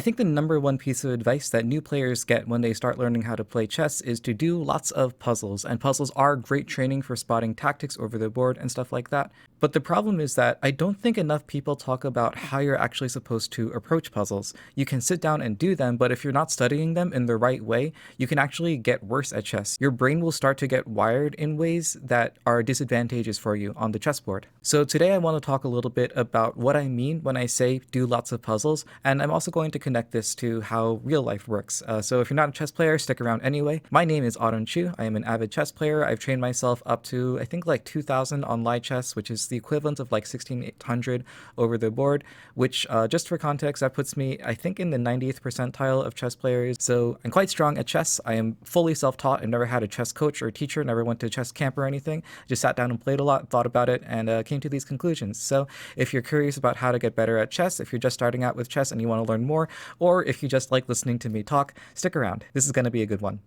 think the number one piece of advice that new players get when they start learning how to play chess is to do lots of puzzles, and puzzles are great training for spotting tactics over the board and stuff like that. But the problem is that I don't think enough people talk about how you're actually supposed to approach puzzles. You can sit down and do them, but if you're not studying them in the right way, you can actually get worse at chess. Your brain will start to get wired in ways that are disadvantageous for you on the chessboard. So today I want to talk a little bit about what I mean when I say do lots of puzzles, and I'm also going to connect this to how real life works. So if you're not a chess player, stick around anyway. My name is Autumn Chu. I am an avid chess player. I've trained myself up to, I think, like 2,000 on live chess, which is the equivalent of like 16,800 over the board, which just for context, that puts me, I think, in the 90th percentile of chess players. So I'm quite strong at chess. I am fully self-taught. I've never had a chess coach or teacher, never went to chess camp or anything. Just sat down and played a lot, thought about it, and came to these conclusions. So if you're curious about how to get better at chess, if you're just starting out with chess and you want to learn more, or if you just like listening to me talk, stick around. This is going to be a good one.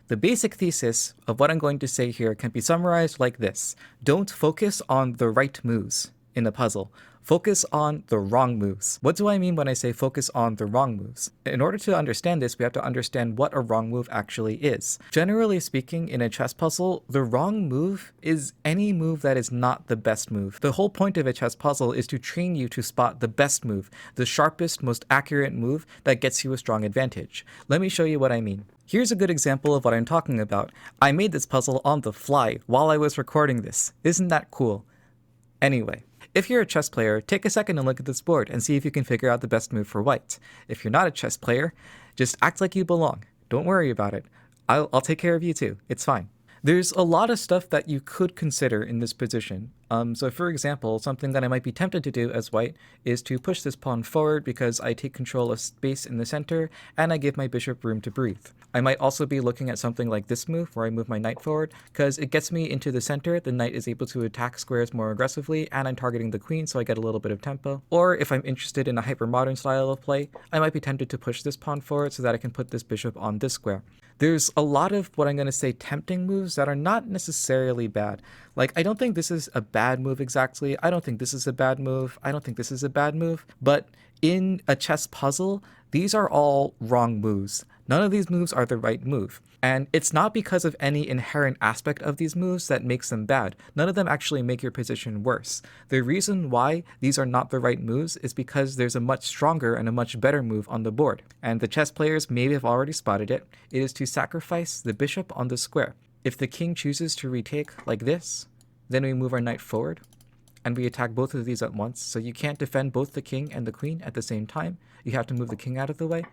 The basic thesis of what I'm going to say here can be summarized like this. Don't focus on the right moves in a puzzle. Focus on the wrong moves. What do I mean when I say focus on the wrong moves? In order to understand this, we have to understand what a wrong move actually is. Generally speaking, in a chess puzzle, the wrong move is any move that is not the best move. The whole point of a chess puzzle is to train you to spot the best move, the sharpest, most accurate move that gets you a strong advantage. Let me show you what I mean. Here's a good example of what I'm talking about. I made this puzzle on the fly while I was recording this. Isn't that cool? Anyway. If you're a chess player, take a second and look at this board and see if you can figure out the best move for white. If you're not a chess player, just act like you belong. Don't worry about it. I'll take care of you too. It's fine. There's a lot of stuff that you could consider in this position. So for example, something that I might be tempted to do as white is to push this pawn forward because I take control of space in the center and I give my bishop room to breathe. I might also be looking at something like this move where I move my knight forward because it gets me into the center, the knight is able to attack squares more aggressively, and I'm targeting the queen so I get a little bit of tempo. Or if I'm interested in a hyper-modern style of play, I might be tempted to push this pawn forward so that I can put this bishop on this square. There's a lot of what I'm going to say tempting moves that are not necessarily bad. Like, I don't think this is a bad move exactly. I don't think this is a bad move. I don't think this is a bad move. But in a chess puzzle, these are all wrong moves. None of these moves are the right move. And it's not because of any inherent aspect of these moves that makes them bad. None of them actually make your position worse. The reason why these are not the right moves is because there's a much stronger and a much better move on the board. And the chess players maybe have already spotted it. It is to sacrifice the bishop on the square. If the king chooses to retake like this, then we move our knight forward and we attack both of these at once. So you can't defend both the king and the queen at the same time. You have to move the king out of the way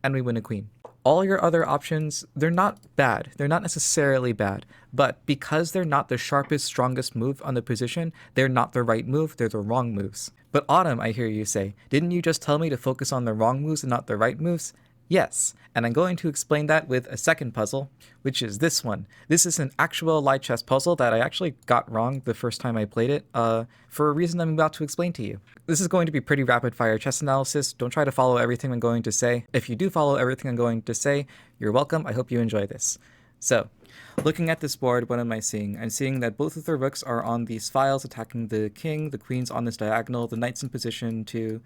and we win a queen. All your other options, they're not bad. They're not necessarily bad, but because they're not the sharpest, strongest move on the position, they're not the right move, they're the wrong moves. But Autumn, I hear you say, didn't you just tell me to focus on the wrong moves and not the right moves? Yes, and I'm going to explain that with a second puzzle, which is this one. This is an actual live chess puzzle that I actually got wrong the first time I played it, for a reason I'm about to explain to you. This is going to be pretty rapid-fire chess analysis. Don't try to follow everything I'm going to say. If you do follow everything I'm going to say, you're welcome. I hope you enjoy this. So, looking at this board, what am I seeing? I'm seeing that both of the rooks are on these files attacking the king, the queen's on this diagonal, the knight's in position to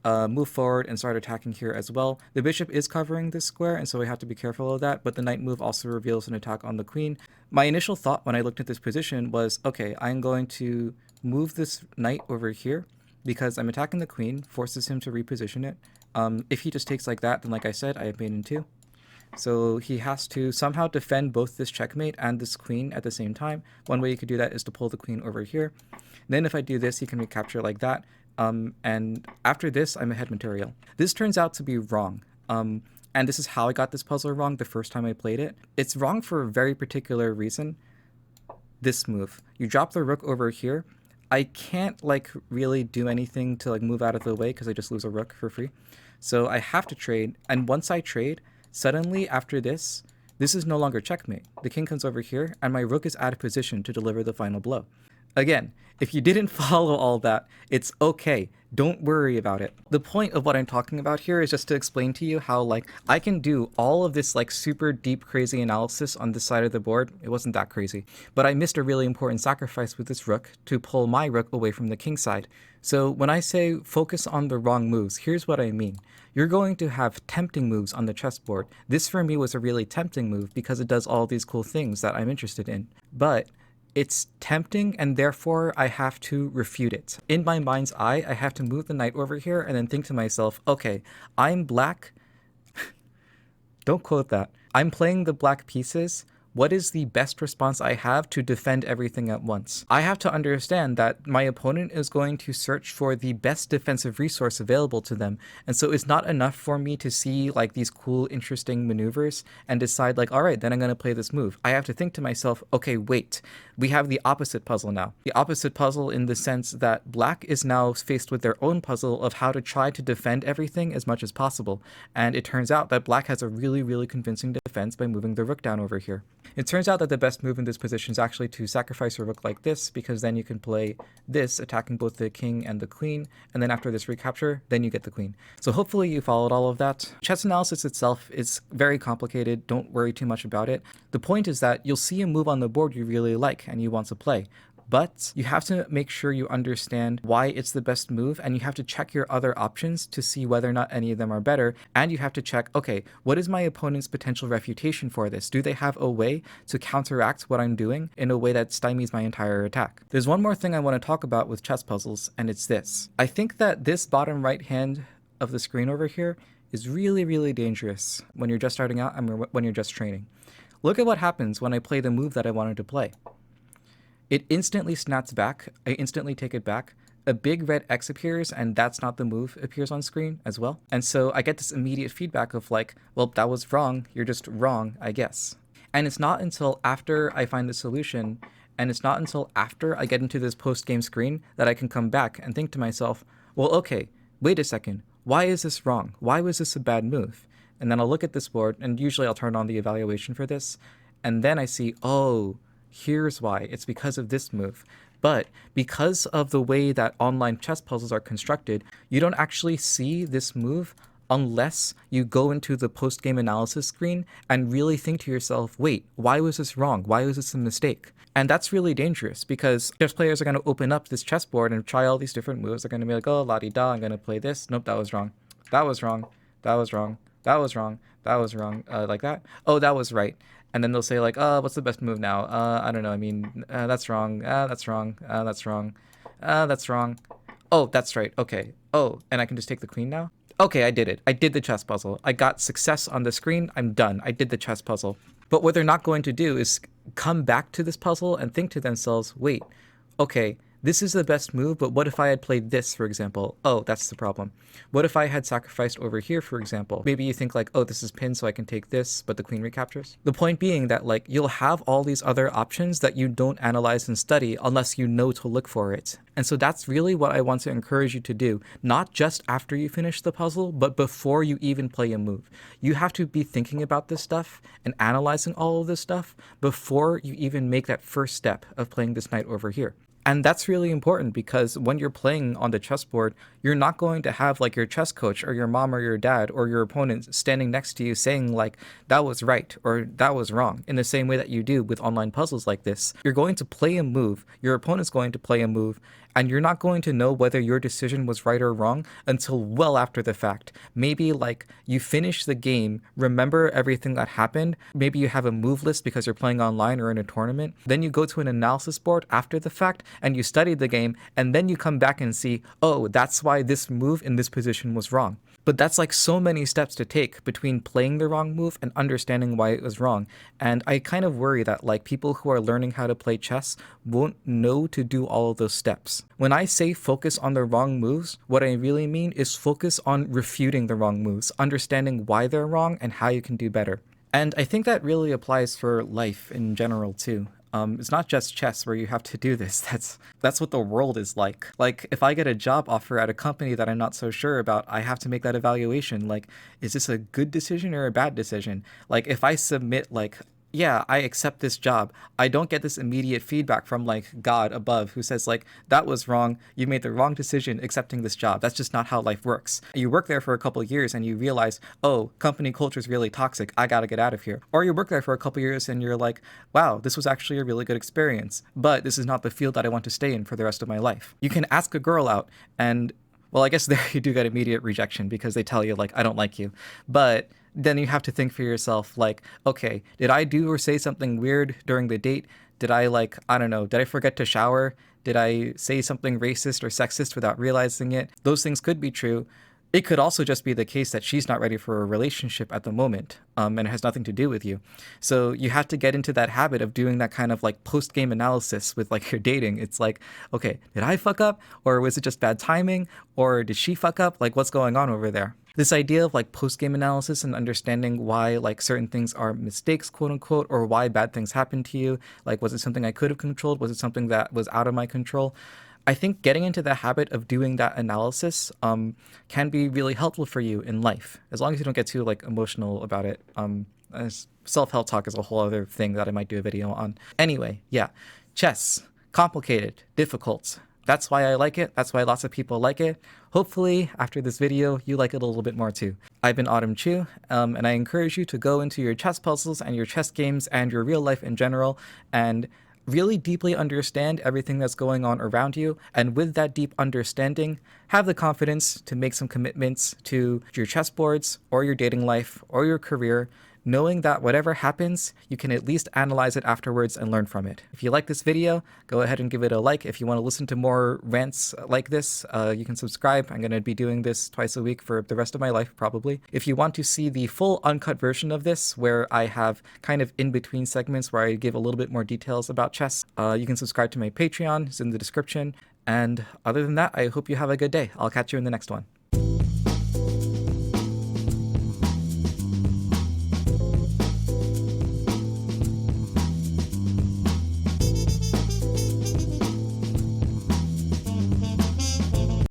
move forward and start attacking here as well. The bishop is covering this square, and so we have to be careful of that, but the knight move also reveals an attack on the queen. My initial thought when I looked at this position was, okay, I'm going to move this knight over here because I'm attacking the queen, forces him to reposition it. If he just takes like that, then like I said, I have mate in two. So he has to somehow defend both this checkmate and this queen at the same time. One way you could do that is to pull the queen over here. Then if I do this, he can recapture like that. And after this, I'm ahead material. This turns out to be wrong. And this is how I got this puzzle wrong the first time I played it. It's wrong for a very particular reason. This move. You drop the rook over here. I can't like really do anything to like move out of the way because I just lose a rook for free. So I have to trade. And once I trade, suddenly after this is no longer checkmate. The king comes over here and my rook is out of position to deliver the final blow. Again, if you didn't follow all that, it's okay. Don't worry about it. The point of what I'm talking about here is just to explain to you how, like, I can do all of this, like, super deep, crazy analysis on this side of the board. It wasn't that crazy. But I missed a really important sacrifice with this rook to pull my rook away from the king side. So when I say focus on the wrong moves, here's what I mean. You're going to have tempting moves on the chessboard. This for me was a really tempting move because it does all these cool things that I'm interested in. But it's tempting, and therefore I have to refute it. In my mind's eye, I have to move the knight over here and then think to myself, okay, I'm black. Don't quote that. I'm playing the black pieces. What is the best response I have to defend everything at once? I have to understand that my opponent is going to search for the best defensive resource available to them. And so it's not enough for me to see like these cool, interesting maneuvers and decide like, all right, then I'm going to play this move. I have to think to myself, okay, wait, we have the opposite puzzle now. The opposite puzzle in the sense that black is now faced with their own puzzle of how to try to defend everything as much as possible. And it turns out that black has a really, really convincing defense by moving the rook down over here. It turns out that the best move in this position is actually to sacrifice a rook like this, because then you can play this, attacking both the king and the queen, and then after this recapture, then you get the queen. So hopefully you followed all of that. Chess analysis itself is very complicated, don't worry too much about it. The point is that you'll see a move on the board you really like and you want to play. But you have to make sure you understand why it's the best move, and you have to check your other options to see whether or not any of them are better, and you have to check, okay, what is my opponent's potential refutation for this? Do they have a way to counteract what I'm doing in a way that stymies my entire attack? There's one more thing I want to talk about with chess puzzles, and it's this. I think that this bottom right hand of the screen over here is really, really dangerous when you're just starting out and when you're just training. Look at what happens when I play the move that I wanted to play. It instantly snaps back. I instantly take it back. A big red X appears, and that's not the move appears on screen as well. And so I get this immediate feedback of like, well, that was wrong. You're just wrong, I guess. And it's not until after I find the solution, and it's not until after I get into this post-game screen that I can come back and think to myself, well, okay, wait a second. Why is this wrong? Why was this a bad move? And then I'll look at this board, and usually I'll turn on the evaluation for this. And then I see, oh, here's why. It's because of this move. But because of the way that online chess puzzles are constructed, you don't actually see this move unless you go into the post-game analysis screen and really think to yourself, wait, why was this wrong? Why was this a mistake? And that's really dangerous because chess players are going to open up this chessboard and try all these different moves. They're going to be like, oh, la-di-da, I'm going to play this. Nope, that was wrong. That was wrong. That was wrong. That was wrong. That was wrong. Like that. Oh, that was right. And then they'll say like, what's the best move now? I don't know. I mean, that's wrong. That's wrong. That's wrong. That's wrong. Oh, that's right. Okay. Oh, and I can just take the queen now? Okay, I did it. I did the chess puzzle. I got success on the screen. I'm done. I did the chess puzzle. But what they're not going to do is come back to this puzzle and think to themselves, wait, okay, this is the best move, but what if I had played this, for example? Oh, that's the problem. What if I had sacrificed over here, for example? Maybe you think like, oh, this is pinned, so I can take this, but the queen recaptures. The point being that like you'll have all these other options that you don't analyze and study unless you know to look for it. And so that's really what I want to encourage you to do, not just after you finish the puzzle, but before you even play a move. You have to be thinking about this stuff and analyzing all of this stuff before you even make that first step of playing this knight over here. And that's really important because when you're playing on the chessboard, you're not going to have like your chess coach or your mom or your dad or your opponent standing next to you saying like, that was right or that was wrong in the same way that you do with online puzzles like this. You're going to play a move, your opponent's going to play a move, and you're not going to know whether your decision was right or wrong until well after the fact. Maybe like you finish the game, remember everything that happened, maybe you have a move list because you're playing online or in a tournament, then you go to an analysis board after the fact and you studied the game, and then you come back and see, oh, that's why this move in this position was wrong. But that's like so many steps to take between playing the wrong move and understanding why it was wrong. And I kind of worry that like people who are learning how to play chess won't know to do all of those steps. When I say focus on the wrong moves, what I really mean is focus on refuting the wrong moves, understanding why they're wrong and how you can do better. And I think that really applies for life in general too. It's not just chess where you have to do this. That's what the world is like. Like, if I get a job offer at a company that I'm not so sure about, I have to make that evaluation. Like, is this a good decision or a bad decision? Like, if I submit, like, yeah, I accept this job. I don't get this immediate feedback from like God above who says like that was wrong. You made the wrong decision accepting this job. That's just not how life works. You work there for a couple of years and you realize, "Oh, company culture is really toxic. I got to get out of here." Or you work there for a couple of years and you're like, "Wow, this was actually a really good experience, but this is not the field that I want to stay in for the rest of my life." You can ask a girl out and well, I guess there you do get immediate rejection because they tell you like I don't like you. But then you have to think for yourself like, okay, did I do or say something weird during the date? Did I like, I don't know, did I forget to shower? Did I say something racist or sexist without realizing it? Those things could be true. It could also just be the case that she's not ready for a relationship at the moment, and it has nothing to do with you. So you have to get into that habit of doing that kind of like post game analysis with like your dating. It's like, okay, did I fuck up, or was it just bad timing, or did she fuck up? Like, what's going on over there? This idea of like post game analysis and understanding why like certain things are mistakes, quote unquote, or why bad things happen to you. Like, was it something I could have controlled? Was it something that was out of my control? I think getting into the habit of doing that analysis can be really helpful for you in life, as long as you don't get too like emotional about it. Self-help talk is a whole other thing that I might do a video on. Anyway, yeah, chess, complicated, difficult. That's why I like it. That's why lots of people like it. Hopefully, after this video, you like it a little bit more too. I've been Autumn Chu, and I encourage you to go into your chess puzzles and your chess games and your real life in general and really deeply understand everything that's going on around you. And with that deep understanding, have the confidence to make some commitments to your chessboards or your dating life or your career, knowing that whatever happens, you can at least analyze it afterwards and learn from it. If you like this video, go ahead and give it a like. If you want to listen to more rants like this, you can subscribe. I'm going to be doing this twice a week for the rest of my life, probably. If you want to see the full uncut version of this, where I have kind of in-between segments where I give a little bit more details about chess, you can subscribe to my Patreon. It's in the description. And other than that, I hope you have a good day. I'll catch you in the next one.